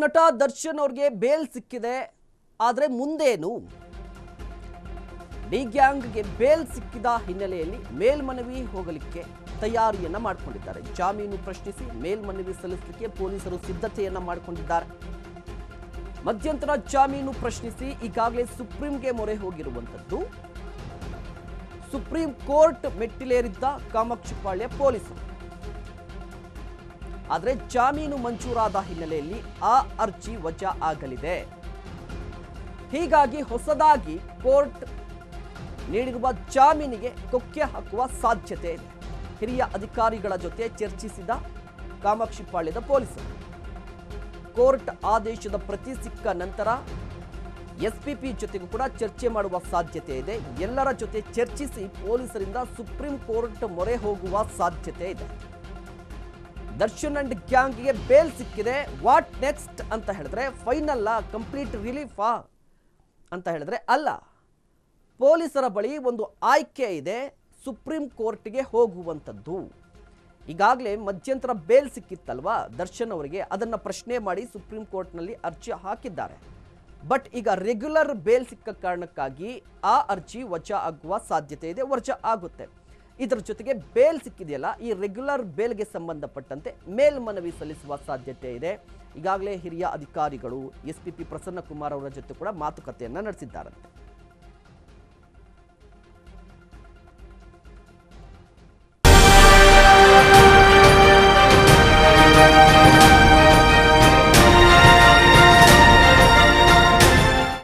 ನಟ ದರ್ಶನ್ ಅವ್ರಿಗೆ ಬೇಲ್ ಸಿಕ್ಕಿದೆ. ಆದರೆ ಮುಂದೇನು? ಡಿ ಗ್ಯಾಂಗ್ಗೆ ಬೇಲ್ ಸಿಕ್ಕಿದ ಹಿನ್ನೆಲೆಯಲ್ಲಿ ಮೇಲ್ಮನವಿ ಹೋಗಲಿಕ್ಕೆ ತಯಾರಿಯನ್ನ ಮಾಡಿಕೊಂಡಿದ್ದಾರೆ. ಜಾಮೀನು ಪ್ರಶ್ನಿಸಿ ಮೇಲ್ಮನವಿ ಸಲ್ಲಿಸಲಿಕ್ಕೆ ಪೊಲೀಸರು ಸಿದ್ಧತೆಯನ್ನ ಮಾಡಿಕೊಂಡಿದ್ದಾರೆ. ಮಧ್ಯಂತರ ಜಾಮೀನು ಪ್ರಶ್ನಿಸಿ ಈಗಾಗಲೇ ಸುಪ್ರೀಂಗೆ ಮೊರೆ ಹೋಗಿರುವಂತದ್ದು. ಸುಪ್ರೀಂ ಕೋರ್ಟ್ ಮೆಟ್ಟಿಲೇರಿದ್ದ ಕಾಮಾಕ್ಷಿಪಾಳ್ಯ ಪೊಲೀಸರು. ಆದರೆ ಜಾಮೀನು ಮಂಜೂರಾದ ಹಿನ್ನೆಲೆಯಲ್ಲಿ ಆ ಅರ್ಜಿ ವಜಾ ಆಗಲಿದೆ. ಹೀಗಾಗಿ ಹೊಸದಾಗಿ ಕೋರ್ಟ್ ನೀಡಿರುವ ಜಾಮೀನಿಗೆ ಕೊಕ್ಕೆ ಹಾಕುವ ಸಾಧ್ಯತೆ ಇದೆ. ಹಿರಿಯ ಅಧಿಕಾರಿಗಳ ಜೊತೆ ಚರ್ಚಿಸಿದ ಕಾಮಾಕ್ಷಿಪಾಳ್ಯದ ಪೊಲೀಸರು ಕೋರ್ಟ್ ಆದೇಶದ ಪ್ರತಿ ಸಿಕ್ಕ ನಂತರ ಎಸ್ಪಿಪಿ ಜೊತೆಗೂ ಕೂಡ ಚರ್ಚೆ ಮಾಡುವ ಸಾಧ್ಯತೆ ಇದೆ. ಎಲ್ಲರ ಜೊತೆ ಚರ್ಚಿಸಿ ಪೊಲೀಸರಿಂದ ಸುಪ್ರೀಂ ಕೋರ್ಟ್ ಮೊರೆ ಹೋಗುವ ಸಾಧ್ಯತೆ ಇದೆ. ದರ್ಶನ್ ಅಂಡ್ ಗ್ಯಾಂಗ್ಗೆ ಬೇಲ್ ಸಿಕ್ಕಿದೆ. ವಾಟ್ ನೆಕ್ಸ್ಟ್ ಅಂತ ಹೇಳಿದ್ರೆ ಫೈನಲ್ ಕಂಪ್ಲೀಟ್ ರಿಲೀಫಾ ಅಂತ ಹೇಳಿದ್ರೆ ಅಲ್ಲ. ಪೊಲೀಸರ ಬಳಿ ಒಂದು ಆಯ್ಕೆ ಇದೆ, ಸುಪ್ರೀಂ ಕೋರ್ಟ್ಗೆ ಹೋಗುವಂಥದ್ದು. ಈಗಾಗಲೇ ಮಧ್ಯಂತರ ಬೇಲ್ ಸಿಕ್ಕಿತ್ತಲ್ವಾ ದರ್ಶನ್ ಅವರಿಗೆ, ಅದನ್ನು ಪ್ರಶ್ನೆ ಮಾಡಿ ಸುಪ್ರೀಂ ಕೋರ್ಟ್ನಲ್ಲಿ ಅರ್ಜಿ ಹಾಕಿದ್ದಾರೆ. ಬಟ್ ಈಗ ರೆಗ್ಯುಲರ್ ಬೇಲ್ ಸಿಕ್ಕ ಕಾರಣಕ್ಕಾಗಿ ಆ ಅರ್ಜಿ ವಜಾ ಆಗುವ ಸಾಧ್ಯತೆ ಇದೆ, ವಜಾ ಆಗುತ್ತೆ. ಇದರ ಜೊತೆಗೆ ಬೇಲ್ ಸಿಕ್ಕಿದೆಯಲ್ಲ, ಈ ರೆಗ್ಯುಲರ್ ಬೇಲ್ಗೆ ಸಂಬಂಧಪಟ್ಟಂತೆ ಮೇಲ್ಮನವಿ ಸಲ್ಲಿಸುವ ಸಾಧ್ಯತೆ ಇದೆ. ಈಗಾಗಲೇ ಹಿರಿಯ ಅಧಿಕಾರಿಗಳು ಎಸ್ಪಿಪಿ ಪ್ರಸನ್ನ ಕುಮಾರ್ ಅವರ ಜೊತೆ ಕೂಡ ಮಾತುಕತೆಯನ್ನು ನಡೆಸಿದ್ದಾರಂತೆ.